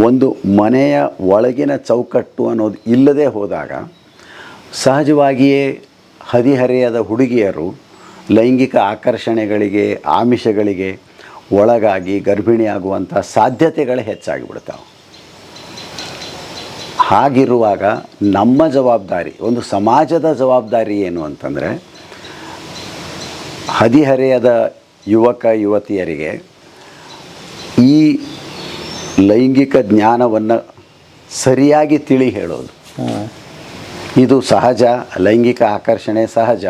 ಒಂದು ಮನೆಯ ಒಳಗಿನ ಚೌಕಟ್ಟು ಅನ್ನೋದು ಇಲ್ಲದೆ ಹೋದಾಗ ಸಹಜವಾಗಿಯೇ ಹದಿಹರೆಯದ ಹುಡುಗಿಯರು ಲೈಂಗಿಕ ಆಕರ್ಷಣೆಗಳಿಗೆ ಆಮಿಷಗಳಿಗೆ ಒಳಗಾಗಿ ಗರ್ಭಿಣಿಯಾಗುವಂಥ ಸಾಧ್ಯತೆಗಳೇ ಹೆಚ್ಚಾಗಿಬಿಡ್ತಾವೆ. ಹಾಗಿರುವಾಗ ನಮ್ಮ ಜವಾಬ್ದಾರಿ, ಒಂದು ಸಮಾಜದ ಜವಾಬ್ದಾರಿ ಏನು ಅಂತಂದರೆ, ಹದಿಹರೆಯದ ಯುವಕ ಯುವತಿಯರಿಗೆ ಈ ಲೈಂಗಿಕ ಜ್ಞಾನವನ್ನು ಸರಿಯಾಗಿ ತಿಳಿ ಹೇಳೋದು. ಇದು ಸಹಜ, ಲೈಂಗಿಕ ಆಕರ್ಷಣೆ ಸಹಜ,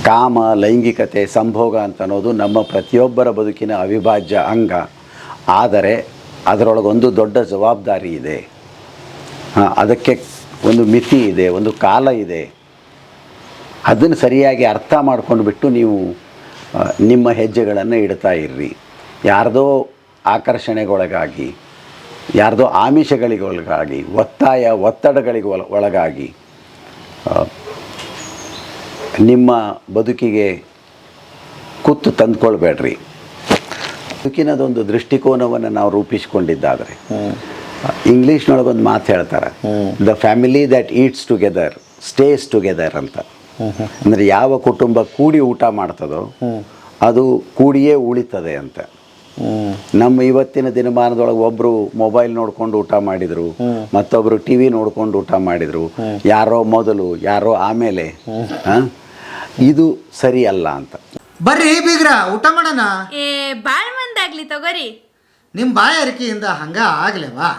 ಕಾಮ, ಲೈಂಗಿಕತೆ, ಸಂಭೋಗ ಅಂತ ಅನ್ನೋದು ನಮ್ಮ ಪ್ರತಿಯೊಬ್ಬರ ಬದುಕಿನ ಅವಿಭಾಜ್ಯ ಅಂಗ. ಆದರೆ ಅದರೊಳಗೊಂದು ದೊಡ್ಡ ಜವಾಬ್ದಾರಿ ಇದೆ. ಅದಕ್ಕೆ ಒಂದು ಮಿತಿ ಇದೆ, ಒಂದು ಕಾಲ ಇದೆ. ಅದನ್ನು ಸರಿಯಾಗಿ ಅರ್ಥ ಮಾಡ್ಕೊಂಡು ಬಿಟ್ಟು ನೀವು ನಿಮ್ಮ ಹೆಜ್ಜೆಗಳನ್ನು ಇಡ್ತಾ ಇರ್ರಿ. ಯಾರ್ದೋ ಆಕರ್ಷಣೆಗೊಳಗಾಗಿ, ಯಾರ್ದೋ ಆಮಿಷಗಳಿಗೊಳಗಾಗಿ, ಒತ್ತಡಗಳಿಗೆ ಒಳಗಾಗಿ ನಿಮ್ಮ ಬದುಕಿಗೆ ಕುತ್ತು ತಂದುಕೊಳ್ಬೇಡ್ರಿ. ಬದುಕಿನದೊಂದು ದೃಷ್ಟಿಕೋನವನ್ನು ನಾವು ರೂಪಿಸ್ಕೊಂಡಿದ್ದಾದರೆ, ಇಂಗ್ಲೀಷ್ನೊಳಗೊಂದು ಮಾತು ಹೇಳ್ತಾರೆ, the family that eats together stays together ಅಂತ. ಅಂದರೆ ಯಾವ ಕುಟುಂಬ ಕೂಡಿ ಊಟ ಮಾಡ್ತದೋ ಅದು ಕೂಡಿಯೇ ಉಳಿತದೆ ಅಂತ. ನಮ್ಮ ಇವತ್ತಿನ ದಿನಮಾನದೊಳಗೆ ಒಬ್ಬರು ಮೊಬೈಲ್ ನೋಡ್ಕೊಂಡು ಊಟ ಮಾಡಿದರು, ಮತ್ತೊಬ್ಬರು ಟಿ ವಿ ನೋಡ್ಕೊಂಡು ಊಟ ಮಾಡಿದರು, ಯಾರೋ ಮೊದಲು ಯಾರೋ ಆಮೇಲೆ. ಇದು ಸರಿಯಲ್ಲ ಅಂತ. ಬರ್ರಿ ಬೀಗ್ರ, ಊಟ ಮಾಡೋಣ. ಬಾಳ್ ಮಂದಾಗ್ಲಿ ತಗೋರಿ. ನಿಮ್ಮ ಬಾಯಾರಿಕೆಯಿಂದ ಹಂಗ ಆಗ್ಲೇವಾ?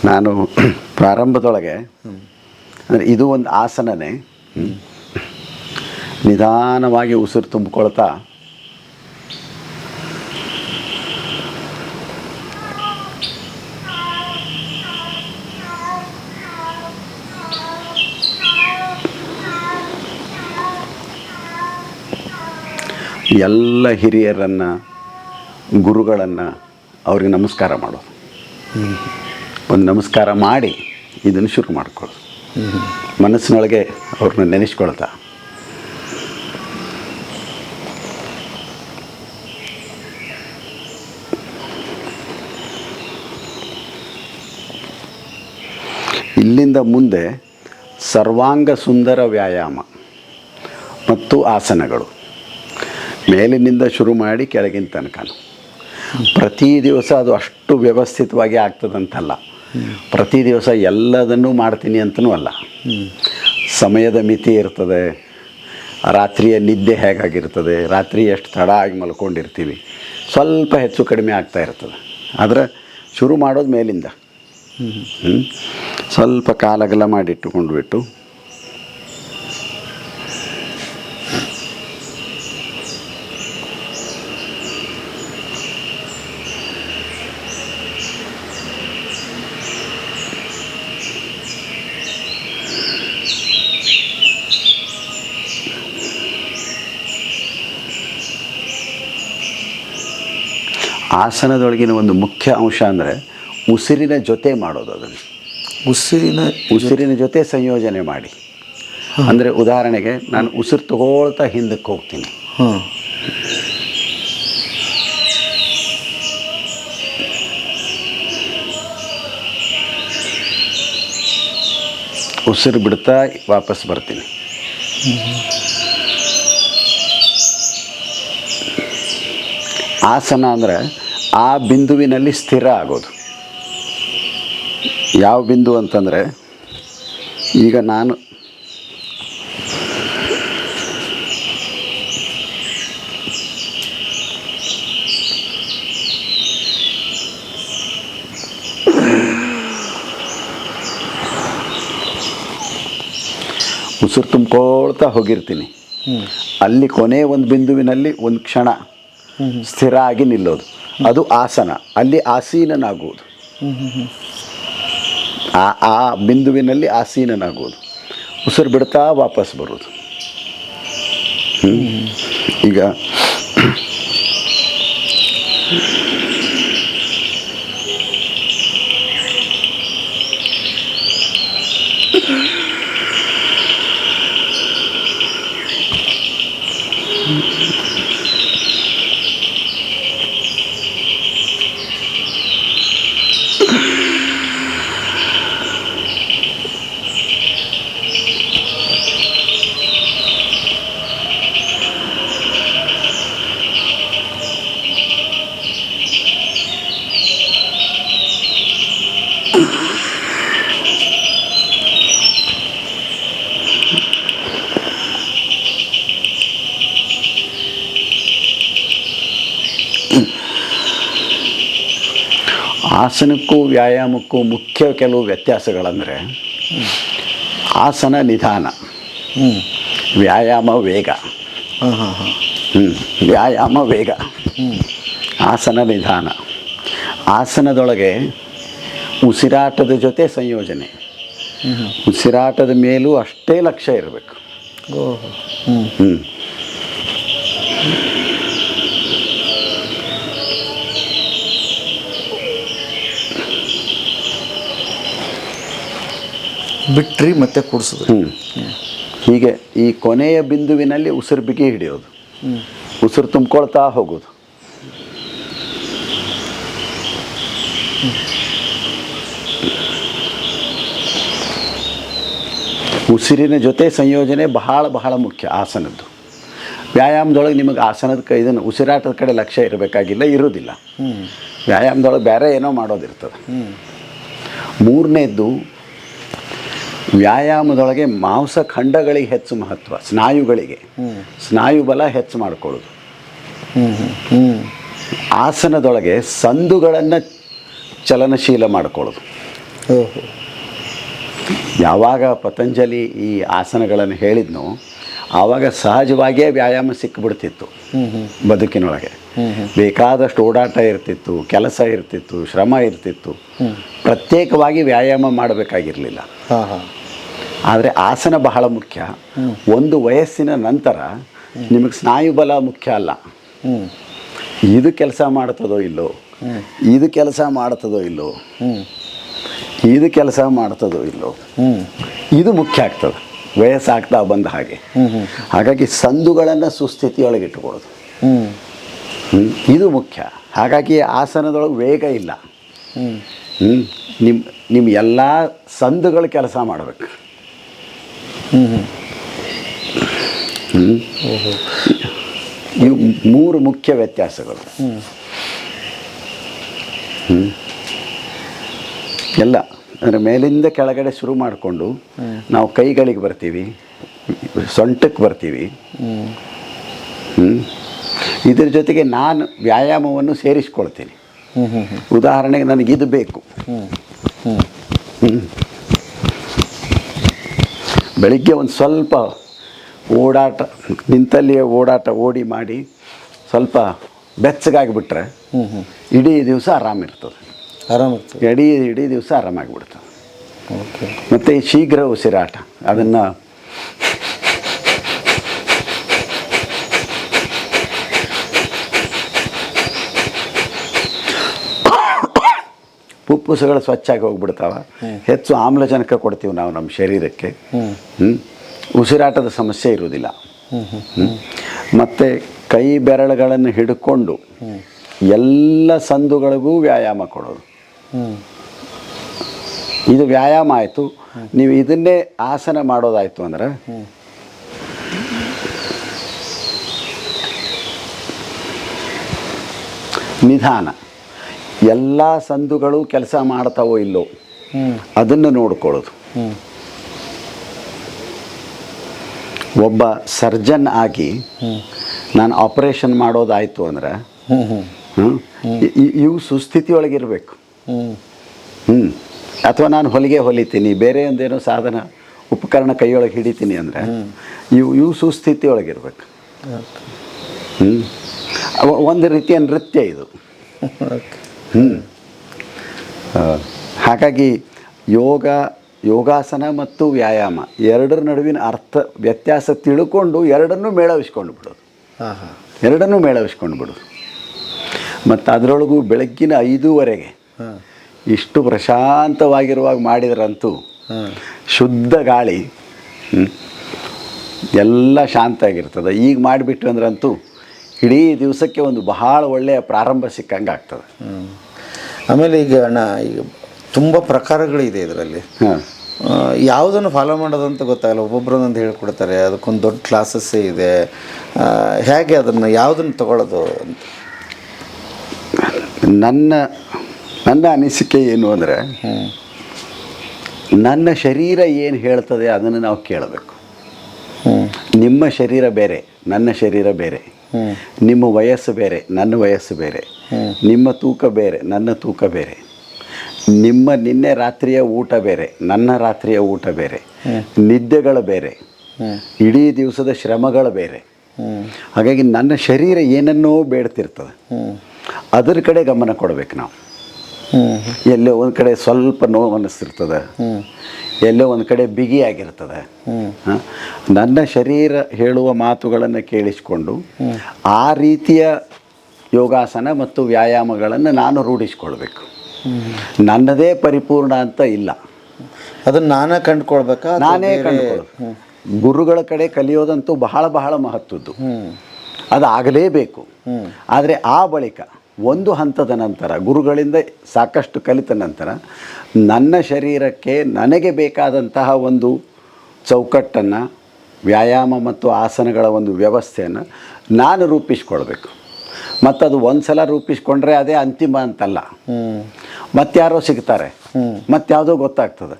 ನಾನು ಪ್ರಾರಂಭದೊಳಗೆ ಅಂದರೆ ಇದು ಒಂದು ಆಸನನೇ, ನಿಧಾನವಾಗಿ ಉಸಿರು ತುಂಬಿಕೊಳ್ತಾ ಎಲ್ಲ ಹಿರಿಯರನ್ನು, ಗುರುಗಳನ್ನು ಅವ್ರಿಗೆ ನಮಸ್ಕಾರ ಮಾಡೋದು. ಒಂದು ನಮಸ್ಕಾರ ಮಾಡಿ ಇದನ್ನು ಶುರು ಮಾಡ್ಕೊಳ್ಳೋದು. ಮನಸ್ಸಿನೊಳಗೆ ಅವ್ರನ್ನ ನೆನೆಸ್ಕೊಳ್ತಾ ಇಲ್ಲಿಂದ ಮುಂದೆ ಸರ್ವಾಂಗ ಸುಂದರ ವ್ಯಾಯಾಮ ಮತ್ತು ಆಸನಗಳು ಮೇಲಿನಿಂದ ಶುರು ಮಾಡಿ ಕೆಳಗಿನ ತನಕ. ಪ್ರತಿ ದಿವಸ ಅದು ಅಷ್ಟು ವ್ಯವಸ್ಥಿತವಾಗಿ ಆಗ್ತದಂತಲ್ಲ, ಪ್ರತಿ ದಿವಸ ಎಲ್ಲದನ್ನೂ ಮಾಡ್ತೀನಿ ಅಂತನೂ ಅಲ್ಲ. ಸಮಯದ ಮಿತಿ ಇರ್ತದೆ, ರಾತ್ರಿಯ ನಿದ್ದೆ ಹೇಗಾಗಿರ್ತದೆ, ರಾತ್ರಿ ಎಷ್ಟು ತಡ ಆಗಿ ಮಲ್ಕೊಂಡಿರ್ತೀವಿ, ಸ್ವಲ್ಪ ಹೆಚ್ಚು ಕಡಿಮೆ ಆಗ್ತಾ ಇರ್ತದೆ. ಆದರೆ ಶುರು ಮಾಡೋದು ಮೇಲಿಂದ. ಸ್ವಲ್ಪ ಕಾಲಗಲ ಮಾಡಿಟ್ಟುಕೊಂಡ್ಬಿಟ್ಟು ಆಸನದೊಳಗಿನ ಒಂದು ಮುಖ್ಯ ಅಂಶ ಅಂದರೆ ಉಸಿರಿನ ಜೊತೆ ಮಾಡೋದು. ಅದನ್ನು ಉಸಿರಿನ ಜೊತೆ ಸಂಯೋಜನೆ ಮಾಡಿ. ಅಂದರೆ ಉದಾಹರಣೆಗೆ ನಾನು ಉಸಿರು ತಗೊಳ್ತಾ ಹಿಂದಕ್ಕೆ ಹೋಗ್ತೀನಿ. ಹಾಂ. ಉಸಿರು ಬಿಡ್ತಾ ವಾಪಸ್ ಬರ್ತೀನಿ. ಆಸನ ಅಂದರೆ ಆ ಬಿಂದುವಿನಲ್ಲಿ ಸ್ಥಿರ ಆಗೋದು. ಯಾವ ಬಿಂದು ಅಂತಂದರೆ, ಈಗ ನಾನು ಉಸಿರು ತುಂಬ್ಕೊಳ್ತಾ ಹೋಗಿರ್ತೀನಿ. ಅಲ್ಲಿ ಕೊನೆ ಒಂದು ಬಿಂದುವಿನಲ್ಲಿ ಒಂದು ಕ್ಷಣ ಸ್ಥಿರ ಆಗಿ ನಿಲ್ಲೋದು, ಅದು ಆಸನ. ಅಲ್ಲಿ ಆಸೀನನಾಗುವುದು, ಆ ಬಿಂದುವಿನಲ್ಲಿ ಆಸೀನನಾಗುವುದು. ಉಸಿರು ಬಿಡ್ತಾ ವಾಪಸ್ ಬರೋದು. ಈಗ ಆಸನಕ್ಕೂ ವ್ಯಾಯಾಮಕ್ಕೂ ಮುಖ್ಯ ಕೆಲವು ವ್ಯತ್ಯಾಸಗಳಂದರೆ, ಆಸನ ನಿಧಾನ, ವ್ಯಾಯಾಮ ವೇಗ. ವ್ಯಾಯಾಮ ವೇಗ, ಆಸನ ನಿಧಾನ. ಆಸನದೊಳಗೆ ಉಸಿರಾಟದ ಜೊತೆ ಸಂಯೋಜನೆ. ಉಸಿರಾಟದ ಮೇಲೂ ಅಷ್ಟೇ ಲಕ್ಷ್ಯ ಇರಬೇಕು. ಬಿಟ್ರಿ ಮತ್ತೆ ಕೂಡಿಸಿದ್ರಿ. ಹೀಗೆ ಈ ಕೊನೆಯ ಬಿಂದುವಿನಲ್ಲಿ ಉಸಿರು ಬಿಗಿ ಹಿಡಿಯೋದು, ಉಸಿರು ತುಂಬ್ಕೊಳ್ತಾ ಹೋಗೋದು. ಉಸಿರಿನ ಜೊತೆ ಸಂಯೋಜನೆ ಬಹಳ ಬಹಳ ಮುಖ್ಯ ಆಸನದ್ದು. ವ್ಯಾಯಾಮದೊಳಗೆ ನಿಮಗೆ ಆಸನದ ಇದನ್ನು ಉಸಿರಾಟದ ಕಡೆ ಲಕ್ಷ್ಯ ಇರಬೇಕಾಗಿಲ್ಲ, ಇರೋದಿಲ್ಲ. ವ್ಯಾಯಾಮದೊಳಗೆ ಬೇರೆ ಏನೋ ಮಾಡೋದಿರ್ತದೆ. ಮೂರನೇದ್ದು, ವ್ಯಾಯಾಮದೊಳಗೆ ಮಾಂಸಖಂಡಗಳಿಗೆ ಹೆಚ್ಚು ಮಹತ್ವ, ಸ್ನಾಯುಗಳಿಗೆ ಸ್ನಾಯು ಬಲ ಹೆಚ್ಚು ಮಾಡಿಕೊಳ್ಳೋದು. ಆಸನದೊಳಗೆ ಸಂದುಗಳನ್ನು ಚಲನಶೀಲ ಮಾಡಿಕೊಳ್ಳೋದು. ಯಾವಾಗ ಪತಂಜಲಿ ಈ ಆಸನಗಳನ್ನು ಹೇಳಿದ್ನೋ ಆವಾಗ ಸಹಜವಾಗಿಯೇ ವ್ಯಾಯಾಮ ಸಿಕ್ಕಿಬಿಡ್ತಿತ್ತು ಬದುಕಿನೊಳಗೆ. ಬೇಕಾದಷ್ಟು ಓಡಾಟ ಇರ್ತಿತ್ತು, ಕೆಲಸ ಇರ್ತಿತ್ತು, ಶ್ರಮ ಇರ್ತಿತ್ತು. ಪ್ರತ್ಯೇಕವಾಗಿ ವ್ಯಾಯಾಮ ಮಾಡಬೇಕಾಗಿರಲಿಲ್ಲ. ಆದರೆ ಆಸನ ಬಹಳ ಮುಖ್ಯ. ಒಂದು ವಯಸ್ಸಿನ ನಂತರ ನಿಮಗೆ ಸ್ನಾಯು ಬಲ ಮುಖ್ಯ ಅಲ್ಲ, ಇದು ಕೆಲಸ ಮಾಡ್ತದೋ ಇಲ್ಲೋ, ಇದು ಕೆಲಸ ಮಾಡ್ತದೋ ಇಲ್ಲೋ, ಇದು ಕೆಲಸ ಮಾಡ್ತದೋ ಇಲ್ಲೋ, ಇದು ಮುಖ್ಯ ಆಗ್ತದೆ ವಯಸ್ಸಾಗ್ತಾ ಬಂದ ಹಾಗೆ. ಹಾಗಾಗಿ ಸಂದುಗಳನ್ನು ಸುಸ್ಥಿತಿಯೊಳಗೆ ಇಟ್ಟುಕೊಳ್ಳೋದು ಇದು ಮುಖ್ಯ. ಹಾಗಾಗಿ ಆಸನದೊಳಗೆ ವೇಗ ಇಲ್ಲ. ನಿಮ್ಮ ಎಲ್ಲ ಸಂದುಗಳು ಕೆಲಸ ಮಾಡಬೇಕು. ಇವು ಮೂರು ಮುಖ್ಯ ವ್ಯತ್ಯಾಸಗಳು. ಎಲ್ಲ ಅಂದರೆ ಮೇಲಿಂದ ಕೆಳಗಡೆ ಶುರು ಮಾಡಿಕೊಂಡು ನಾವು ಕೈಗಳಿಗೆ ಬರ್ತೀವಿ, ಸೊಂಟಕ್ಕೆ ಬರ್ತೀವಿ. ಇದ್ರ ಜೊತೆಗೆ ನಾನು ವ್ಯಾಯಾಮವನ್ನು ಸೇರಿಸ್ಕೊಳ್ತೀನಿ. ಉದಾಹರಣೆಗೆ ನನಗಿದು ಬೇಕು. ಬೆಳಿಗ್ಗೆ ಒಂದು ಸ್ವಲ್ಪ ಓಡಾಟ, ನಿಂತಲ್ಲಿಯೇ ಓಡಾಟ ಓಡಿ ಮಾಡಿ ಸ್ವಲ್ಪ ಬೆಚ್ಚಗಾಗಿಬಿಟ್ರೆ ಇಡೀ ದಿವಸ ಆರಾಮಿರ್ತದೆ. ಇಡೀ ದಿವಸ ಆರಾಮಾಗಿಬಿಡ್ತದೆ. ಮತ್ತು ಶೀಘ್ರ ಉಸಿರಾಟ, ಅದನ್ನು ಫುಪ್ಪುಸಗಳು ಸ್ವಚ್ಛಾಗಿ ಹೋಗ್ಬಿಡ್ತಾವ. ಹೆಚ್ಚು ಆಮ್ಲಜನಕ ಕೊಡ್ತೀವಿ ನಾವು ನಮ್ಮ ಶರೀರಕ್ಕೆ. ಉಸಿರಾಟದ ಸಮಸ್ಯೆ ಇರುವುದಿಲ್ಲ. ಮತ್ತು ಕೈ ಬೆರಳುಗಳನ್ನು ಹಿಡ್ಕೊಂಡು ಎಲ್ಲ ಸಂದುಗಳಿಗೂ ವ್ಯಾಯಾಮ ಕೊಡೋದು. ಇದು ವ್ಯಾಯಾಮ ಆಯಿತು. ನೀವು ಇದನ್ನೇ ಆಸನ ಮಾಡೋದಾಯಿತು ಅಂದ್ರೆ ನಿಧಾನ ಎಲ್ಲ ಸಂದುಗಳು ಕೆಲಸ ಮಾಡ್ತಾವೋ ಇಲ್ಲೋ ಅದನ್ನು ನೋಡ್ಕೊಳ್ಳೋದು. ಒಬ್ಬ ಸರ್ಜನ್ ಆಗಿ ನಾನು ಆಪರೇಷನ್ ಮಾಡೋದಾಯಿತು ಅಂದ್ರೆ ಇವು ಸುಸ್ಥಿತಿಯೊಳಗಿರಬೇಕು. ಅಥವಾ ನಾನು ಹೊಲಿಗೆ ಹೊಲಿತೀನಿ, ಬೇರೆ ಒಂದೇನೋ ಸಾಧನ ಉಪಕರಣ ಕೈಯೊಳಗೆ ಹಿಡಿತೀನಿ ಅಂದರೆ ಇವು ಸುಸ್ಥಿತಿಯೊಳಗಿರ್ಬೇಕು. ಒಂದು ರೀತಿಯ ನೃತ್ಯ ಇದು. ಹಾಗಾಗಿ ಯೋಗಾಸನ ಮತ್ತು ವ್ಯಾಯಾಮ ಎರಡರ ನಡುವಿನ ವ್ಯತ್ಯಾಸ ತಿಳ್ಕೊಂಡು ಎರಡನ್ನೂ ಮೇಳವಿಸ್ಕೊಂಡು ಬಿಡೋದು. ಮತ್ತು ಅದರೊಳಗೂ ಬೆಳಗ್ಗಿನ 5:00 ಇಷ್ಟು ಪ್ರಶಾಂತವಾಗಿರುವಾಗ ಮಾಡಿದ್ರಂತೂ ಶುದ್ಧ ಗಾಳಿ, ಎಲ್ಲ ಶಾಂತ ಆಗಿರ್ತದೆ. ಈಗ ಮಾಡಿಬಿಟ್ಟು ಅಂದ್ರಂತೂ ಇಡೀ ದಿವಸಕ್ಕೆ ಒಂದು ಬಹಳ ಒಳ್ಳೆಯ ಪ್ರಾರಂಭ ಸಿಕ್ಕಂಗೆ ಆಗ್ತದೆ. ಆಮೇಲೆ ಈಗ ಈಗ ತುಂಬ ಪ್ರಕಾರಗಳಿದೆ ಇದರಲ್ಲಿ. ಯಾವುದನ್ನು ಫಾಲೋ ಮಾಡೋದಂತ ಗೊತ್ತಾಗಲ್ಲ. ಒಬ್ಬೊಬ್ಬರೊಂದು ಹೇಳ್ಕೊಡ್ತಾರೆ, ಅದಕ್ಕೊಂದು ದೊಡ್ಡ ಕ್ಲಾಸಸ್ಸೇ ಇದೆ. ಹೇಗೆ ಅದನ್ನು ಯಾವುದನ್ನು ತಗೊಳ್ಳೋದು ಅಂತ ನನ್ನ ಅನಿಸಿಕೆ ಏನು ಅಂದರೆ, ನನ್ನ ಶರೀರ ಏನು ಹೇಳ್ತದೆ ಅದನ್ನು ನಾವು ಕೇಳಬೇಕು. ನಿಮ್ಮ ಶರೀರ ಬೇರೆ, ನನ್ನ ಶರೀರ ಬೇರೆ. ನಿಮ್ಮ ವಯಸ್ಸು ಬೇರೆ, ನನ್ನ ವಯಸ್ಸು ಬೇರೆ. ನಿಮ್ಮ ತೂಕ ಬೇರೆ, ನನ್ನ ತೂಕ ಬೇರೆ. ನಿನ್ನೆ ರಾತ್ರಿಯ ಊಟ ಬೇರೆ, ನನ್ನ ರಾತ್ರಿಯ ಊಟ ಬೇರೆ. ನಿದ್ದೆಗಳು ಬೇರೆ, ಇಡೀ ದಿವಸದ ಶ್ರಮಗಳು ಬೇರೆ. ಹಾಗಾಗಿ ನನ್ನ ಶರೀರ ಏನನ್ನೋ ಬೇಡ್ತಿರ್ತದೆ, ಅದರ ಕಡೆ ಗಮನ ಕೊಡಬೇಕು ನಾವು. ಎಲ್ಲೋ ಒಂದು ಕಡೆ ಸ್ವಲ್ಪ ನೋವು ಅನ್ನಿಸ್ತಿರ್ತದೆ, ಎಲ್ಲೋ ಒಂದು ಕಡೆ ಬಿಗಿಯಾಗಿರ್ತದೆ. ನನ್ನ ಶರೀರ ಹೇಳುವ ಮಾತುಗಳನ್ನು ಕೇಳಿಸಿಕೊಂಡು ಆ ರೀತಿಯ ಯೋಗಾಸನ ಮತ್ತು ವ್ಯಾಯಾಮಗಳನ್ನು ನಾನು ರೂಢಿಸ್ಕೊಳ್ಬೇಕು. ನನ್ನದೇ ಪರಿಪೂರ್ಣ ಅಂತ ಇಲ್ಲ, ಅದನ್ನು ನಾನೇ ಕಂಡುಕೊಳ್ಬೇಕಾ? ನಾನೇ ಕಂಡುಕೊಳ್ಳೋದು. ಗುರುಗಳ ಕಡೆ ಕಲಿಯೋದಂತೂ ಬಹಳ ಬಹಳ ಮಹತ್ವದ್ದು, ಅದು ಆಗಲೇಬೇಕು. ಆದರೆ ಆ ಬಳಿಕ ಒಂದು ಹಂತದ ನಂತರ, ಗುರುಗಳಿಂದ ಸಾಕಷ್ಟು ಕಲಿತ ನಂತರ, ನನ್ನ ಶರೀರಕ್ಕೆ ನನಗೆ ಬೇಕಾದಂತಹ ಒಂದು ಚೌಕಟ್ಟನ್ನು, ವ್ಯಾಯಾಮ ಮತ್ತು ಆಸನಗಳ ಒಂದು ವ್ಯವಸ್ಥೆಯನ್ನು ನಾನು ರೂಪಿಸ್ಕೊಳ್ಬೇಕು. ಮತ್ತು ಅದು ಒಂದು ಸಲ ರೂಪಿಸ್ಕೊಂಡ್ರೆ ಅದೇ ಅಂತಿಮ ಅಂತಲ್ಲ. ಮತ್ತಾರೋ ಸಿಗ್ತಾರೆ, ಮತ್ತಾವುದೋ ಗೊತ್ತಾಗ್ತದೆ,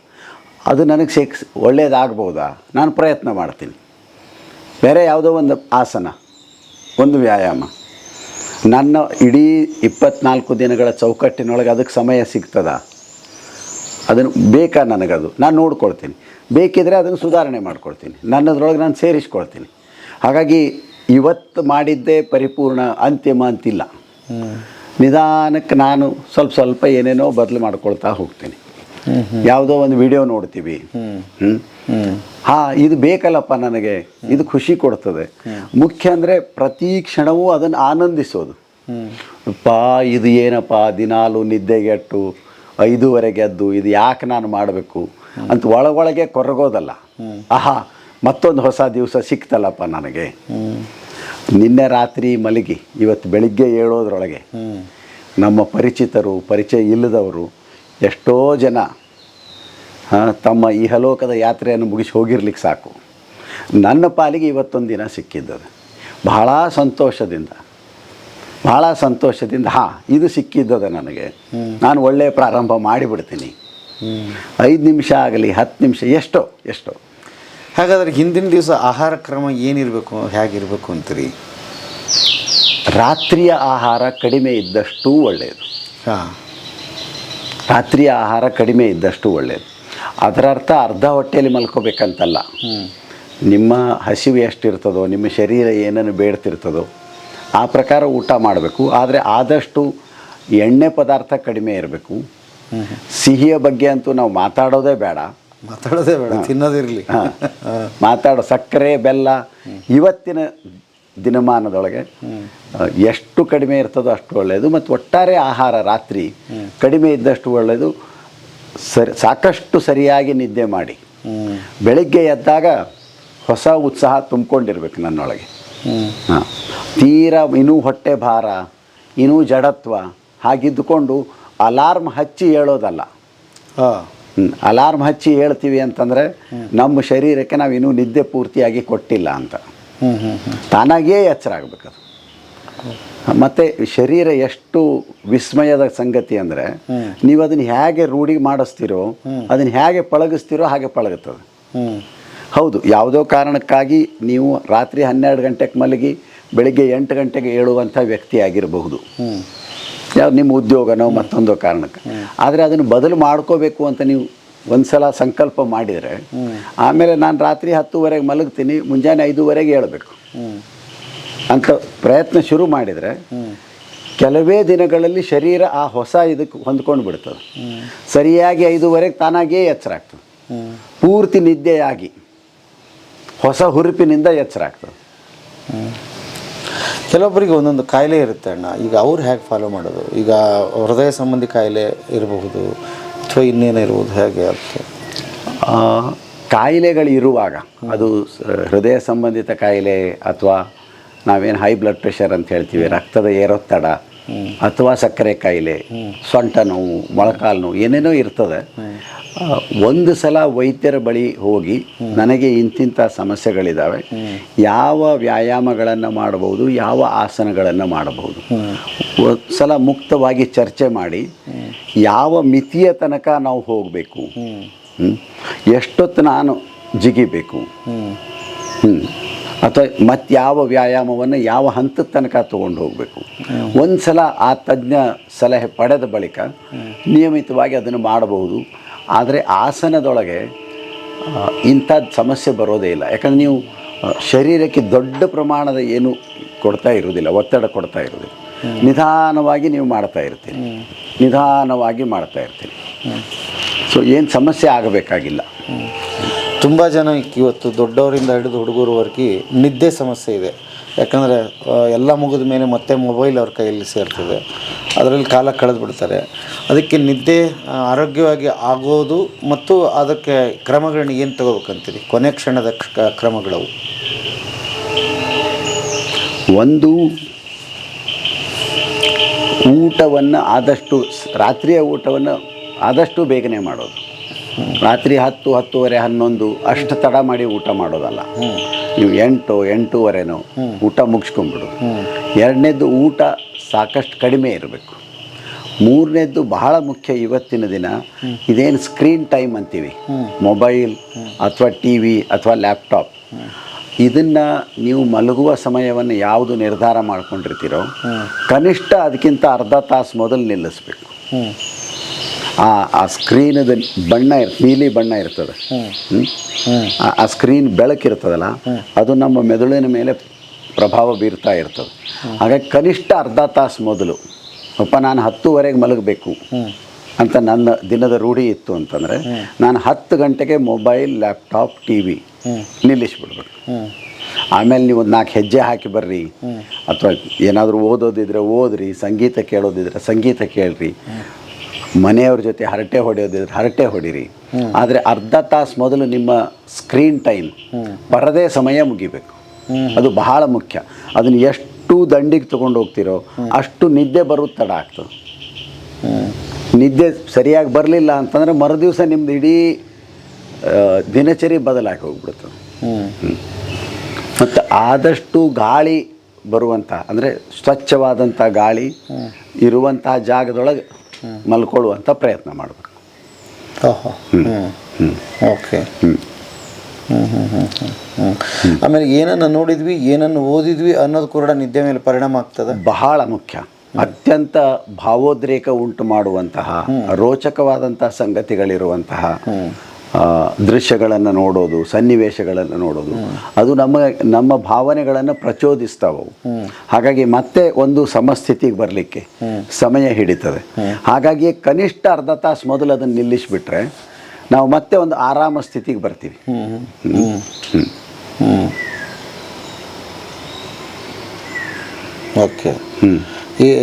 ಅದು ನನಗೆ ಒಳ್ಳೆಯದಾಗ್ಬೋದಾ, ನಾನು ಪ್ರಯತ್ನ ಮಾಡ್ತೀನಿ. ಬೇರೆ ಯಾವುದೋ ಒಂದು ಆಸನ, ಒಂದು ವ್ಯಾಯಾಮ, ನನ್ನ ಇಡೀ 24 ದಿನಗಳ ಚೌಕಟ್ಟಿನೊಳಗೆ ಅದಕ್ಕೆ ಸಮಯ ಸಿಗ್ತದ, ಅದನ್ನು ಬೇಕಾ ನನಗದು, ನಾನು ನೋಡ್ಕೊಳ್ತೀನಿ. ಬೇಕಿದ್ರೆ ಅದನ್ನು ಸುಧಾರಣೆ ಮಾಡ್ಕೊಳ್ತೀನಿ, ನನ್ನದ್ರೊಳಗೆ ನಾನು ಸೇರಿಸ್ಕೊಳ್ತೀನಿ. ಹಾಗಾಗಿ ಇವತ್ತು ಮಾಡಿದ್ದೇ ಪರಿಪೂರ್ಣ ಅಂತಿಮ ಅಂತಿಲ್ಲ. ನಿಧಾನಕ್ಕೆ ನಾನು ಸ್ವಲ್ಪ ಏನೇನೋ ಬದಲು ಮಾಡ್ಕೊಳ್ತಾ ಹೋಗ್ತೀನಿ. ಯಾವುದೋ ಒಂದು ವಿಡಿಯೋ ನೋಡ್ತೀವಿ, ಇದು ಬೇಕಲ್ಲಪ್ಪ ನನಗೆ, ಇದು ಖುಷಿ ಕೊಡ್ತದೆ. ಮುಖ್ಯ ಅಂದರೆ ಪ್ರತಿ ಕ್ಷಣವೂ ಅದನ್ನು ಆನಂದಿಸೋದು. ಇದು ಏನಪ್ಪ ದಿನಾಲು ನಿದ್ದೆಗೆಟ್ಟು 5:00 ಎದ್ದು ಇದು ಯಾಕೆ ನಾನು ಮಾಡಬೇಕು ಅಂತ ಒಳಗೊಳಗೆ ಕೊರಗೋದಲ್ಲ. ಮತ್ತೊಂದು ಹೊಸ ದಿವಸ ಸಿಕ್ತಲ್ಲಪ್ಪ ನನಗೆ. ನಿನ್ನೆ ರಾತ್ರಿ ಮಲಗಿ ಇವತ್ತು ಬೆಳಿಗ್ಗೆ ಏಳೋದ್ರೊಳಗೆ ನಮ್ಮ ಪರಿಚಯ ಇಲ್ಲದವರು ಎಷ್ಟೋ ಜನ ತಮ್ಮ ಇಹಲೋಕದ ಯಾತ್ರೆಯನ್ನು ಮುಗಿಸಿ ಹೋಗಿರ್ಲಿಕ್ಕೆ ಸಾಕು. ನನ್ನ ಪಾಲಿಗೆ ಇವತ್ತೊಂದು ದಿನ ಸಿಕ್ಕಿದ್ದದು. ಬಹಳ ಸಂತೋಷದಿಂದ ಇದು ಸಿಕ್ಕಿದ್ದದ ನನಗೆ, ನಾನು ಒಳ್ಳೆಯ ಪ್ರಾರಂಭ ಮಾಡಿಬಿಡ್ತೀನಿ. 5 ನಿಮಿಷ ಆಗಲಿ 10 ನಿಮಿಷ, ಎಷ್ಟೋ. ಹಾಗಾದರೆ ಹಿಂದಿನ ದಿವಸ ಆಹಾರ ಕ್ರಮ ಏನಿರಬೇಕು, ಹೇಗಿರಬೇಕು ಅಂತೀರಿ? ರಾತ್ರಿಯ ಆಹಾರ ಕಡಿಮೆ ಇದ್ದಷ್ಟು ಒಳ್ಳೆಯದು. ರಾತ್ರಿಯ ಆಹಾರ ಕಡಿಮೆ ಇದ್ದಷ್ಟು ಒಳ್ಳೆಯದು. ಅದರ ಅರ್ಥ ಅರ್ಧ ಹೊಟ್ಟೆಯಲ್ಲಿ ಮಲ್ಕೋಬೇಕಂತಲ್ಲ. ನಿಮ್ಮ ಹಸಿವು ಎಷ್ಟಿರ್ತದೋ, ನಿಮ್ಮ ಶರೀರ ಏನನ್ನು ಬೇಡ್ತಿರ್ತದೋ ಆ ಪ್ರಕಾರ ಊಟ ಮಾಡಬೇಕು. ಆದರೆ ಆದಷ್ಟು ಎಣ್ಣೆ ಪದಾರ್ಥ ಕಡಿಮೆ ಇರಬೇಕು. ಸಿಹಿಯ ಬಗ್ಗೆ ಅಂತೂ ನಾವು ಮಾತಾಡೋದೇ ಬೇಡ, ತಿನ್ನೋದಿರಲಿ. ಸಕ್ಕರೆ ಬೆಲ್ಲ ಇವತ್ತಿನ ದಿನಮಾನದೊಳಗೆ ಎಷ್ಟು ಕಡಿಮೆ ಇರ್ತದೋ ಅಷ್ಟು ಒಳ್ಳೆಯದು. ಮತ್ತು ಒಟ್ಟಾರೆ ಆಹಾರ ರಾತ್ರಿ ಕಡಿಮೆ ಇದ್ದಷ್ಟು ಒಳ್ಳೆಯದು. ಸಾಕಷ್ಟು ಸರಿಯಾಗಿ ನಿದ್ದೆ ಮಾಡಿ ಬೆಳಿಗ್ಗೆ ಎದ್ದಾಗ ಹೊಸ ಉತ್ಸಾಹ ತುಂಬಿಕೊಂಡಿರ್ಬೇಕು ನನ್ನೊಳಗೆ. ಹಾಂ, ತೀರಾ ಇನ್ನೂ ಹೊಟ್ಟೆ ಭಾರ, ಇನ್ನೂ ಜಡತ್ವ ಹಾಗಿದ್ದುಕೊಂಡು ಅಲಾರ್ಮ್ ಹಚ್ಚಿ ಹೇಳೋದಲ್ಲ. ಅಲಾರ್ಮ್ ಹಚ್ಚಿ ಹೇಳ್ತೀವಿ ಅಂತಂದರೆ ನಮ್ಮ ಶರೀರಕ್ಕೆ ನಾವು ಇನ್ನೂ ನಿದ್ದೆ ಪೂರ್ತಿಯಾಗಿ ಕೊಟ್ಟಿಲ್ಲ ಅಂತ. ತಾನಾಗಿಯೇ ಎಚ್ಚರ ಆಗಬೇಕದು. ಮತ್ತು ಶರೀರ ಎಷ್ಟು ವಿಸ್ಮಯದ ಸಂಗತಿ ಅಂದರೆ, ನೀವು ಅದನ್ನು ಹೇಗೆ ರೂಢಿ ಮಾಡಿಸ್ತೀರೋ, ಅದನ್ನು ಹೇಗೆ ಪಳಗಿಸ್ತೀರೋ ಹಾಗೆ ಪಳಗುತ್ತದೆ. ಹೌದು, ಯಾವುದೋ ಕಾರಣಕ್ಕಾಗಿ ನೀವು ರಾತ್ರಿ 12 ಗಂಟೆಗೆ ಮಲಗಿ ಬೆಳಿಗ್ಗೆ 8 ಗಂಟೆಗೆ ಏಳುವಂಥ ವ್ಯಕ್ತಿ ಆಗಿರಬಹುದು, ಯಾವ್ದು ನಿಮ್ಮ ಉದ್ಯೋಗನೋ ಮತ್ತೊಂದೋ ಕಾರಣಕ್ಕೆ. ಆದರೆ ಅದನ್ನು ಬದಲು ಮಾಡ್ಕೋಬೇಕು ಅಂತ ನೀವು ಒಂದು ಸಲ ಸಂಕಲ್ಪ ಮಾಡಿದರೆ, ಆಮೇಲೆ ನಾನು ರಾತ್ರಿ 10:30 ಮಲಗ್ತೀನಿ, ಮುಂಜಾನೆ 5:30 ಏಳಬೇಕು ಅಂತ ಪ್ರಯತ್ನ ಶುರು ಮಾಡಿದರೆ, ಕೆಲವೇ ದಿನಗಳಲ್ಲಿ ಶರೀರ ಆ ಹೊಸ ಇದಕ್ಕೆ ಹೊಂದ್ಕೊಂಡು ಬಿಡ್ತದೆ. ಸರಿಯಾಗಿ 5:30 ತಾನಾಗಿಯೇ ಎಚ್ಚರ ಆಗ್ತದೆ. ಪೂರ್ತಿ ನಿದ್ದೆಯಾಗಿ ಹೊಸ ಹುರುಪಿನಿಂದ ಎಚ್ಚರ ಆಗ್ತದೆ. ಕೆಲವೊಬ್ಬರಿಗೆ ಒಂದೊಂದು ಕಾಯಿಲೆ ಇರುತ್ತೆ ಅಣ್ಣ. ಈಗ ಅವ್ರು ಹೇಗೆ ಫಾಲೋ ಮಾಡೋದು? ಈಗ ಹೃದಯ ಸಂಬಂಧಿ ಕಾಯಿಲೆ ಇರಬಹುದು ಅಥವಾ ಇನ್ನೇನು ಇರ್ಬೋದು, ಹೇಗೆ ಅಂತ? ಕಾಯಿಲೆಗಳಿರುವಾಗ, ಅದು ಹೃದಯ ಸಂಬಂಧಿತ ಕಾಯಿಲೆ ಅಥವಾ ನಾವೇನು ಹೈ ಬ್ಲಡ್ ಪ್ರೆಷರ್ ಅಂತ ಹೇಳ್ತೀವಿ, ರಕ್ತದ ಏರೊತ್ತಡ, ಅಥವಾ ಸಕ್ಕರೆ ಕಾಯಿಲೆ, ಸೊಂಟ ನೋವು, ಮೊಳಕಾಲು ನೋವು, ಏನೇನೋ ಇರ್ತದೆ. ಒಂದು ಸಲ ವೈದ್ಯರ ಬಳಿ ಹೋಗಿ ನನಗೆ ಇಂತಿಂಥ ಸಮಸ್ಯೆಗಳಿದ್ದಾವೆ, ಯಾವ ವ್ಯಾಯಾಮಗಳನ್ನು ಮಾಡಬಹುದು, ಯಾವ ಆಸನಗಳನ್ನು ಮಾಡಬಹುದು, ಒಂದು ಸಲ ಮುಕ್ತವಾಗಿ ಚರ್ಚೆ ಮಾಡಿ ಯಾವ ಮಿತಿಯ ತನಕ ನಾವು ಹೋಗಬೇಕು, ಎಷ್ಟೊತ್ತು ನಾನು ಜಿಗಿಬೇಕು, ಅಥವಾ ಮತ್ತು ಯಾವ ವ್ಯಾಯಾಮವನ್ನು ಯಾವ ಹಂತದ ತನಕ ತೊಗೊಂಡು ಹೋಗಬೇಕು, ಒಂದು ಸಲ ಆ ತಜ್ಞ ಸಲಹೆ ಪಡೆದ ಬಳಿಕ ನಿಯಮಿತವಾಗಿ ಅದನ್ನು ಮಾಡಬಹುದು. ಆದರೆ ಆಸನದೊಳಗೆ ಇಂಥದ್ದು ಸಮಸ್ಯೆ ಬರೋದೇ ಇಲ್ಲ. ಯಾಕಂದರೆ ನೀವು ಶರೀರಕ್ಕೆ ದೊಡ್ಡ ಪ್ರಮಾಣದ ಏನು ಕೊಡ್ತಾ ಇರೋದಿಲ್ಲ, ಒತ್ತಡ ಕೊಡ್ತಾ ಇರೋದಿಲ್ಲ. ನಿಧಾನವಾಗಿ ನೀವು ಮಾಡ್ತಾ ಇರ್ತೀರಿ, ನಿಧಾನವಾಗಿ ಮಾಡ್ತಾ ಇರ್ತೀರಿ. ಸೊ ಏನು ಸಮಸ್ಯೆ ಆಗಬೇಕಾಗಿಲ್ಲ. ತುಂಬ ಜನ ಇವತ್ತು ದೊಡ್ಡವರಿಂದ ಹಿಡಿದು ಹುಡುಗರವರೆಗೆ ನಿದ್ದೆ ಸಮಸ್ಯೆ ಇದೆ. ಯಾಕಂದರೆ ಎಲ್ಲ ಮುಗಿದ ಮೇಲೆ ಮತ್ತೆ ಮೊಬೈಲ್ ಅವ್ರ ಕೈಯಲ್ಲಿ ಸೇರ್ತದೆ, ಅದರಲ್ಲಿ ಕಾಲ ಕಳೆದು ಬಿಡ್ತಾರೆ. ಅದಕ್ಕೆ ನಿದ್ದೆ ಆರೋಗ್ಯವಾಗಿ ಆಗೋದು ಮತ್ತು ಅದಕ್ಕೆ ಕ್ರಮಗಳನ್ನ ಏನು ತಗೋಬೇಕಂತೀರಿ? ಕೊನೆ ಕ್ಷಣದ ಕ್ರಮಗಳವು. ಒಂದು, ಊಟವನ್ನು ಆದಷ್ಟು, ರಾತ್ರಿಯ ಊಟವನ್ನು ಆದಷ್ಟು ಬೇಗನೆ ಮಾಡೋದು. ರಾತ್ರಿ 10, 10:30, 11 ಅಷ್ಟು ತಡ ಮಾಡಿ ಊಟ ಮಾಡೋದಲ್ಲ. ನೀವು 8, 8:30 ಊಟ ಮುಗಿಸ್ಕೊಂಡ್ಬಿಡೋದು. ಎರಡನೇದ್ದು, ಊಟ ಸಾಕಷ್ಟು ಕಡಿಮೆ ಇರಬೇಕು. ಮೂರನೇದ್ದು ಬಹಳ ಮುಖ್ಯ, ಇವತ್ತಿನ ದಿನ ಇದೇನು ಸ್ಕ್ರೀನ್ ಟೈಮ್ ಅಂತೀವಿ, ಮೊಬೈಲ್ ಅಥವಾ ಟಿ ವಿ ಅಥವಾ ಲ್ಯಾಪ್ಟಾಪ್, ಇದನ್ನು ನೀವು ಮಲಗುವ ಸಮಯವನ್ನು ಯಾವುದು ನಿರ್ಧಾರ ಮಾಡ್ಕೊಂಡಿರ್ತೀರೋ ಕನಿಷ್ಠ ಅದಕ್ಕಿಂತ ಅರ್ಧ ತಾಸು ಮೊದಲು ನಿಲ್ಲಿಸ್ಬೇಕು. ಆ ಸ್ಕ್ರೀನದ ಬಣ್ಣ ನೀಲಿ ಬಣ್ಣ ಇರ್ತದೆ, ಆ ಸ್ಕ್ರೀನ್ ಬೆಳಕಿರ್ತದಲ್ಲ, ಅದು ನಮ್ಮ ಮೆದುಳಿನ ಮೇಲೆ ಪ್ರಭಾವ ಬೀರ್ತಾ ಇರ್ತದೆ. ಹಾಗಾಗಿ ಕನಿಷ್ಠ ಅರ್ಧ ತಾಸು ಮೊದಲು, ನಾನು 10:30 ಮಲಗಬೇಕು ಅಂತ ನನ್ನ ದಿನದ ರೂಢಿ ಇತ್ತು ಅಂತಂದರೆ, ನಾನು 10 ಗಂಟೆಗೆ ಮೊಬೈಲ್, ಲ್ಯಾಪ್ಟಾಪ್, ಟಿ ವಿ ನಿಲ್ಲಿಸ್ಬಿಡ್ಬೇಕು. ಆಮೇಲೆ ನೀವು 4 ಹೆಜ್ಜೆ ಹಾಕಿ ಬರ್ರಿ, ಅಥವಾ ಏನಾದರೂ ಓದೋದಿದ್ರೆ ಓದ್ರಿ, ಸಂಗೀತ ಕೇಳೋದಿದ್ರೆ ಸಂಗೀತ ಕೇಳ್ರಿ, ಮನೆಯವ್ರ ಜೊತೆ ಹರಟೆ ಹೊಡೆಯೋದಿದ್ರೆ ಹರಟೆ ಹೊಡೀರಿ. ಆದರೆ ಅರ್ಧ ತಾಸು ಮೊದಲು ನಿಮ್ಮ ಸ್ಕ್ರೀನ್ ಟೈಮ್, ಪರದೆ ಸಮಯ ಮುಗಿಬೇಕು. ಅದು ಬಹಳ ಮುಖ್ಯ. ಅದನ್ನು ಎಷ್ಟು ದಂಡಿಗೆ ತೊಗೊಂಡು ಹೋಗ್ತಿರೋ ಅಷ್ಟು ನಿದ್ದೆ ಬರೋದು ತಡ ಆಗ್ತದೆ. ನಿದ್ದೆ ಸರಿಯಾಗಿ ಬರಲಿಲ್ಲ ಅಂತಂದರೆ ಮರುದಿವಸ ನಿಮ್ದು ಇಡೀ ದಿನಚರಿ ಬದಲಾಗಿ ಹೋಗ್ಬಿಡ್ತದೆ. ಮತ್ತು ಆದಷ್ಟು ಗಾಳಿ ಬರುವಂಥ, ಅಂದರೆ ಸ್ವಚ್ಛವಾದಂಥ ಗಾಳಿ ಇರುವಂತಹ ಜಾಗದೊಳಗೆ ಮಲ್ಕೊಳ್ಳುವಂಥ ಪ್ರಯತ್ನ ಮಾಡಬೇಕು. ಓಕೆ. ಆಮೇಲೆ ಏನನ್ನು ನೋಡಿದ್ವಿ, ಏನನ್ನು ಓದಿದ್ವಿ ಅನ್ನೋದು ಕೂಡ ನಿದ್ದೆ ಮೇಲೆ ಪರಿಣಾಮ ಆಗ್ತದೆ. ಬಹಳ ಮುಖ್ಯ. ಅತ್ಯಂತ ಭಾವೋದ್ರೇಕ ಉಂಟು ಮಾಡುವಂತಹ, ರೋಚಕವಾದಂಥ ಸಂಗತಿಗಳಿರುವಂತಹ ದೃಶ್ಯಗಳನ್ನು ನೋಡೋದು, ಸನ್ನಿವೇಶಗಳನ್ನು ನೋಡೋದು, ಅದು ನಮ್ಮ ಭಾವನೆಗಳನ್ನು ಪ್ರಚೋದಿಸ್ತಾವೆ. ಹಾಗಾಗಿ ಮತ್ತೆ ಒಂದು ಸಮಸ್ಥಿತಿಗೆ ಬರಲಿಕ್ಕೆ ಸಮಯ ಹಿಡಿತದೆ. ಹಾಗಾಗಿ ಕನಿಷ್ಠ ಅರ್ಧ ತಾಸು ಮೊದಲು ಅದನ್ನು ನಿಲ್ಲಿಸಿಬಿಟ್ರೆ ನಾವು ಮತ್ತೆ ಒಂದು ಆರಾಮ ಸ್ಥಿತಿಗೆ ಬರ್ತೀವಿ. ಓಕೆ.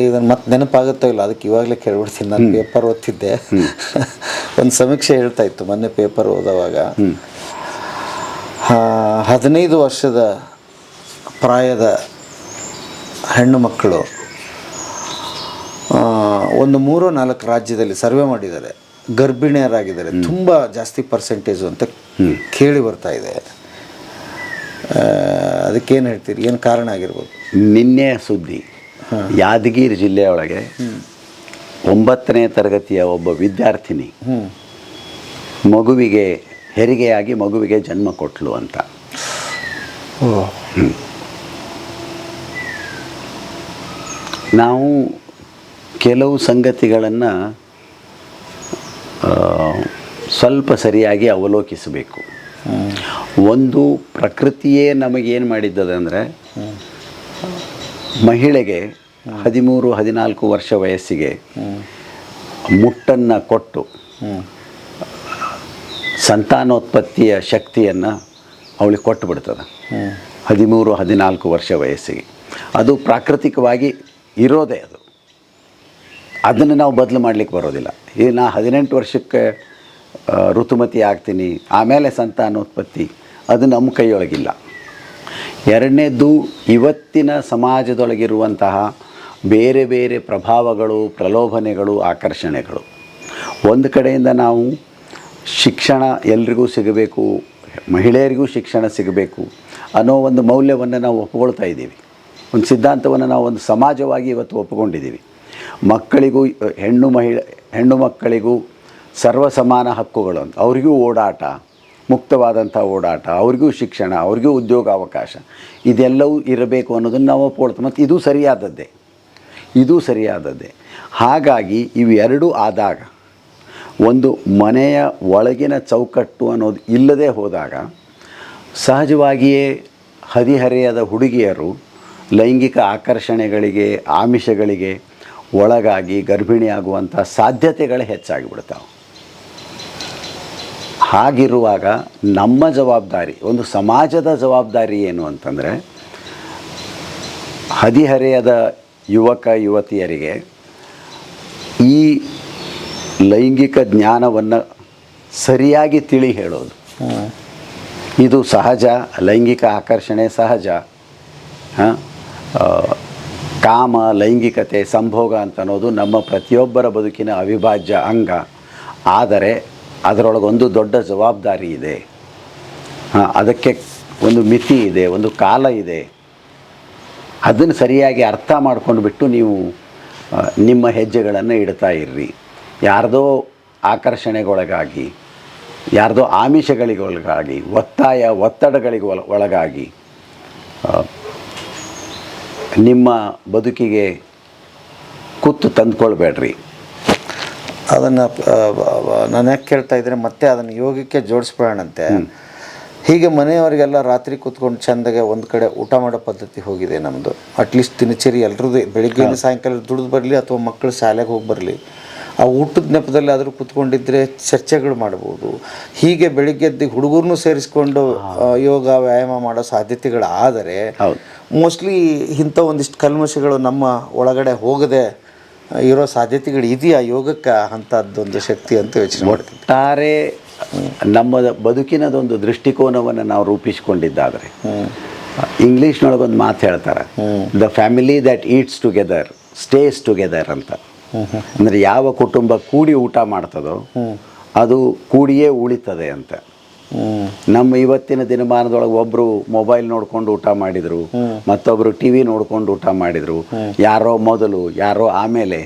ಇದನ್ನು ಮತ್ತೆ ನೆನಪಾಗುತ್ತೋ ಇಲ್ಲ, ಅದಕ್ಕೆ ಇವಾಗಲೇ ಕೇಳ್ಬಿಡ್ತೀನಿ. ನಾನು ಪೇಪರ್ ಓದ್ತಿದ್ದೆ, ಒಂದು ಸಮೀಕ್ಷೆ ಹೇಳ್ತಾ ಇತ್ತು ಮೊನ್ನೆ ಪೇಪರ್ ಓದುವಾಗ, 15 ವರ್ಷದ ಪ್ರಾಯದ ಹೆಣ್ಣು ಮಕ್ಕಳು ಒಂದು 3-4 ರಾಜ್ಯದಲ್ಲಿ ಸರ್ವೆ ಮಾಡಿದ್ದಾರೆ, ಗರ್ಭಿಣಿಯರಾಗಿದ್ದಾರೆ. ತುಂಬ ಜಾಸ್ತಿ ಪರ್ಸೆಂಟೇಜು ಅಂತ ಕೇಳಿ ಬರ್ತಾ ಇದೆ. ಅದಕ್ಕೇನು ಹೇಳ್ತೀರಿ, ಏನು ಕಾರಣ ಆಗಿರ್ಬೋದು? ನಿನ್ನೆ ಸುದ್ದಿ, ಯಾದಗಿರಿ ಜಿಲ್ಲೆಯೊಳಗೆ 9ನೇ ತರಗತಿಯ ಒಬ್ಬ ವಿದ್ಯಾರ್ಥಿನಿ ಮಗುವಿಗೆ ಹೆರಿಗೆಯಾಗಿ ಮಗುವಿಗೆ ಜನ್ಮ ಕೊಟ್ಟಳು ಅಂತ. ನಾವು ಕೆಲವು ಸಂಗತಿಗಳನ್ನು ಸ್ವಲ್ಪ ಸರಿಯಾಗಿ ಅವಲೋಕಿಸಬೇಕು. ಒಂದು, ಪ್ರಕೃತಿಯೇ ನಮಗೇನು ಮಾಡಿದ್ದದೆ ಅಂದರೆ, ಮಹಿಳೆಗೆ 13-14 ವರ್ಷ ವಯಸ್ಸಿಗೆ ಮುಟ್ಟನ್ನು ಕೊಟ್ಟು ಸಂತಾನೋತ್ಪತ್ತಿಯ ಶಕ್ತಿಯನ್ನು ಅವಳಿಗೆ ಕೊಟ್ಟು ಬಿಡ್ತದೆ 13-14 ವರ್ಷ ವಯಸ್ಸಿಗೆ. ಅದು ಪ್ರಾಕೃತಿಕವಾಗಿ ಇರೋದೇ ಅದು, ಅದನ್ನು ನಾವು ಬದಲು ಮಾಡಲಿಕ್ಕೆ ಬರೋದಿಲ್ಲ. ಈಗ ನಾ 18 ವರ್ಷಕ್ಕೆ ಋತುಮತಿ ಆಗ್ತೀನಿ, ಆಮೇಲೆ ಸಂತಾನೋತ್ಪತ್ತಿ, ಅದು ನಮ್ಮ ಕೈಯೊಳಗಿಲ್ಲ. ಎರಡನೇದು, ಇವತ್ತಿನ ಸಮಾಜದೊಳಗಿರುವಂತಹ ಬೇರೆ ಬೇರೆ ಪ್ರಭಾವಗಳು, ಪ್ರಲೋಭನೆಗಳು, ಆಕರ್ಷಣೆಗಳು. ಒಂದು ಕಡೆಯಿಂದ ನಾವು ಶಿಕ್ಷಣ ಎಲ್ರಿಗೂ ಸಿಗಬೇಕು, ಮಹಿಳೆಯರಿಗೂ ಶಿಕ್ಷಣ ಸಿಗಬೇಕು ಅನ್ನೋ ಒಂದು ಮೌಲ್ಯವನ್ನು ನಾವು ಒಪ್ಪಿಕೊಳ್ತಾ ಇದ್ದೀವಿ. ಒಂದು ಸಿದ್ಧಾಂತವನ್ನು ನಾವು ಒಂದು ಸಮಾಜವಾಗಿ ಇವತ್ತು ಒಪ್ಪಿಕೊಂಡಿದ್ದೀವಿ. ಮಕ್ಕಳಿಗೂ, ಹೆಣ್ಣು ಮಕ್ಕಳಿಗೂ ಸರ್ವ ಸಮಾನ ಹಕ್ಕುಗಳು ಅಂತ, ಅವರಿಗೂ ಓಡಾಟ, ಮುಕ್ತವಾದಂಥ ಓಡಾಟ, ಅವ್ರಿಗೂ ಶಿಕ್ಷಣ, ಅವ್ರಿಗೂ ಉದ್ಯೋಗಾವಕಾಶ, ಇದೆಲ್ಲವೂ ಇರಬೇಕು ಅನ್ನೋದನ್ನು ನಾವು ಒಪ್ಕೊಳ್ತೇವೆ. ಮತ್ತು ಇದು ಸರಿಯಾದದ್ದೇ. ಹಾಗಾಗಿ ಇವೆರಡೂ ಆದಾಗ, ಒಂದು ಮನೆಯ ಒಳಗಿನ ಚೌಕಟ್ಟು ಅನ್ನೋದು ಇಲ್ಲದೆ ಹೋದಾಗ ಸಹಜವಾಗಿಯೇ ಹದಿಹರೆಯದ ಹುಡುಗಿಯರು ಲೈಂಗಿಕ ಆಕರ್ಷಣೆಗಳಿಗೆ, ಆಮಿಷಗಳಿಗೆ ಒಳಗಾಗಿ ಗರ್ಭಿಣಿಯಾಗುವಂಥ ಸಾಧ್ಯತೆಗಳು ಹೆಚ್ಚಾಗಿಬಿಡ್ತಾವೆ. ಹಾಗಿರುವಾಗ ನಮ್ಮ ಜವಾಬ್ದಾರಿ, ಒಂದು ಸಮಾಜದ ಜವಾಬ್ದಾರಿ ಏನು ಅಂತಂದರೆ, ಹದಿಹರೆಯದ ಯುವಕ ಯುವತಿಯರಿಗೆ ಈ ಲೈಂಗಿಕ ಜ್ಞಾನವನ್ನು ಸರಿಯಾಗಿ ತಿಳಿ ಹೇಳೋದು. ಇದು ಸಹಜ, ಲೈಂಗಿಕ ಆಕರ್ಷಣೆ ಸಹಜ, ಕಾಮ, ಲೈಂಗಿಕತೆ, ಸಂಭೋಗ ಅಂತ ಅನ್ನೋದು ನಮ್ಮ ಪ್ರತಿಯೊಬ್ಬರ ಬದುಕಿನ ಅವಿಭಾಜ್ಯ ಅಂಗ. ಆದರೆ ಅದರೊಳಗೊಂದು ದೊಡ್ಡ ಜವಾಬ್ದಾರಿ ಇದೆ. ಅದಕ್ಕೆ ಒಂದು ಮಿತಿ ಇದೆ, ಒಂದು ಕಾಲ ಇದೆ. ಅದನ್ನು ಸರಿಯಾಗಿ ಅರ್ಥ ಮಾಡ್ಕೊಂಡು ಬಿಟ್ಟು ನೀವು ನಿಮ್ಮ ಹೆಜ್ಜೆಗಳನ್ನು ಇಡ್ತಾ ಇರ್ರಿ. ಯಾರ್ದೋ ಆಕರ್ಷಣೆಗೊಳಗಾಗಿ, ಯಾರ್ದೋ ಆಮಿಷಗಳಿಗೊಳಗಾಗಿ, ಒತ್ತಡಗಳಿಗೆ ಒಳಗಾಗಿ ನಿಮ್ಮ ಬದುಕಿಗೆ ಕುತ್ತು ತಂದ್ಕೊಳ್ಬೇಡ್ರಿ. ಅದನ್ನು ನಾನು ಯಾಕೆ ಕೇಳ್ತಾ ಇದ್ರೆ, ಮತ್ತೆ ಅದನ್ನು ಯೋಗಕ್ಕೆ ಜೋಡಿಸ್ಬಿಡೋಣಂತೆ. ಹೀಗೆ ಮನೆಯವರಿಗೆಲ್ಲ ರಾತ್ರಿ ಕೂತ್ಕೊಂಡು ಚೆಂದಾಗೆ ಒಂದು ಕಡೆ ಊಟ ಮಾಡೋ ಪದ್ಧತಿ ಹೋಗಿದೆ ನಮ್ಮದು. ಅಟ್ಲೀಸ್ಟ್ ದಿನಚರಿ ಎಲ್ರದ್ದು ಬೆಳಿಗ್ಗೆ ಸಾಯಂಕಾಲ ದುಡಿದು ಬರಲಿ ಅಥವಾ ಮಕ್ಕಳು ಶಾಲೆಗೆ ಹೋಗಿ ಬರಲಿ, ಆ ಊಟದ ನೆಪದಲ್ಲಿ ಆದರೂ ಕೂತ್ಕೊಂಡಿದ್ರೆ ಚರ್ಚೆಗಳು ಮಾಡ್ಬೋದು. ಹೀಗೆ ಬೆಳಿಗ್ಗೆದ್ದು ಹುಡುಗರನ್ನೂ ಸೇರಿಸ್ಕೊಂಡು ಯೋಗ ವ್ಯಾಯಾಮ ಮಾಡೋ ಸಾಧ್ಯತೆಗಳಾದರೆ ಮೋಸ್ಟ್ಲಿ ಇಂಥ ಒಂದಿಷ್ಟು ಕಲ್ಮಶಗಳು ನಮ್ಮ ಒಳಗಡೆ ಹೋಗದೆ ಇರೋ ಸಾಧ್ಯತೆಗಳು ಇದೆಯಾ ಯೋಗಕ್ಕೆ ಅಂಥದ್ದೊಂದು ಶಕ್ತಿ ಅಂತ ಯೋಚನೆ ಮಾಡ್ತೀನಿ. ಒಟ್ಟಾರೆ ನಮ್ಮ ಬದುಕಿನದೊಂದು ದೃಷ್ಟಿಕೋನವನ್ನು ನಾವು ರೂಪಿಸಿಕೊಂಡಿದ್ದಾದರೆ, ಇಂಗ್ಲೀಷ್ನೊಳಗೊಂದು ಮಾತು ಹೇಳ್ತಾರೆ, the family that eats together stays together ಅಂತ. ಅಂದರೆ ಯಾವ ಕುಟುಂಬ ಕೂಡಿ ಊಟ ಮಾಡ್ತದೋ ಅದು ಕೂಡಿಯೇ ಉಳಿತದೆ ಅಂತ. ನಮ್ಮ ಇವತ್ತಿನ ದಿನಮಾನದೊಳಗೆ ಒಬ್ಬರು ಮೊಬೈಲ್ ನೋಡ್ಕೊಂಡು ಊಟ ಮಾಡಿದರು, ಮತ್ತೊಬ್ಬರು ಟಿ ವಿ ನೋಡ್ಕೊಂಡು ಊಟ ಮಾಡಿದರು, ಯಾರೋ ಮೊದಲು ಯಾರೋ ಆಮೇಲೆ.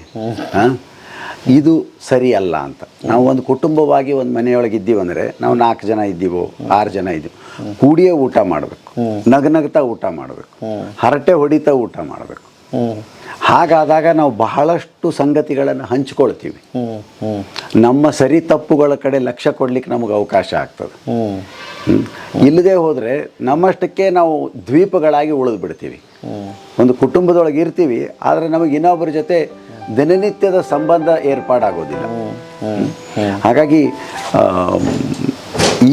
ಇದು ಸರಿಯಲ್ಲ ಅಂತ. ನಾವು ಒಂದು ಕುಟುಂಬವಾಗಿ ಒಂದು ಮನೆಯೊಳಗೆ ಇದ್ದೀವಂದರೆ, ನಾವು 4 ಜನ ಇದ್ದೀವೋ 6 ಜನ ಇದ್ದೀವಿ, ಕೂಡಿಯೇ ಊಟ ಮಾಡಬೇಕು, ನಗನಗ್ತಾ ಊಟ ಮಾಡಬೇಕು, ಹರಟೆ ಹೊಡಿತಾ ಊಟ ಮಾಡಬೇಕು. ಹಾಗಾದಾಗ ನಾವು ಬಹಳಷ್ಟು ಸಂಗತಿಗಳನ್ನು ಹಂಚ್ಕೊಳ್ತೀವಿ. ನಮ್ಮ ಸರಿ ತಪ್ಪುಗಳ ಕಡೆ ಲಕ್ಷ್ಯ ಕೊಡ್ಲಿಕ್ಕೆ ನಮಗೆ ಅವಕಾಶ ಆಗ್ತದೆ. ಇಲ್ಲದೆ ಹೋದರೆ ನಮ್ಮಷ್ಟಕ್ಕೆ ನಾವು ದ್ವೀಪಗಳಾಗಿ ಉಳಿದು ಬಿಡ್ತೀವಿ. ಒಂದು ಕುಟುಂಬದೊಳಗೆ ಇರ್ತೀವಿ, ಆದರೆ ನಮಗೆ ಇನ್ನೊಬ್ಬರ ಜೊತೆ ದಿನನಿತ್ಯದ ಸಂಬಂಧ ಏರ್ಪಾಡಾಗೋದಿಲ್ಲ. ಹಾಗಾಗಿ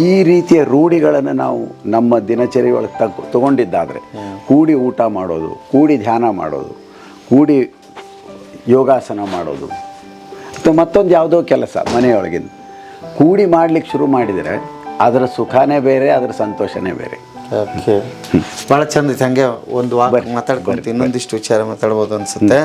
ಈ ರೀತಿಯ ರೂಢಿಗಳನ್ನು ನಾವು ನಮ್ಮ ದಿನಚರಿ ಒಳಗೆ ತಗೊಂಡಿದ್ದಾದರೆ, ಕೂಡಿ ಊಟ ಮಾಡೋದು, ಕೂಡಿ ಧ್ಯಾನ ಮಾಡೋದು, ಕೂಡಿ ಯೋಗಾಸನ ಮಾಡೋದು ಅಥವಾ ಮತ್ತೊಂದು ಯಾವುದೋ ಕೆಲಸ ಮನೆಯೊಳಗಿಂದ ಕೂಡಿ ಮಾಡ್ಲಿಕ್ಕೆ ಶುರು ಮಾಡಿದರೆ ಅದರ ಸುಖನೇ ಬೇರೆ, ಅದರ ಸಂತೋಷನೇ ಬೇರೆ. ಓಕೆ, ಭಾಳ ಚಂದ ಐತೆ. ಹಂಗೆ ಒಂದು ವಾರ ಮಾತಾಡ್ಕೊಂತ ಇನ್ನೊಂದಿಷ್ಟು ವಿಚಾರ ಮಾತಾಡ್ಬೋದು ಅನ್ಸುತ್ತೆ.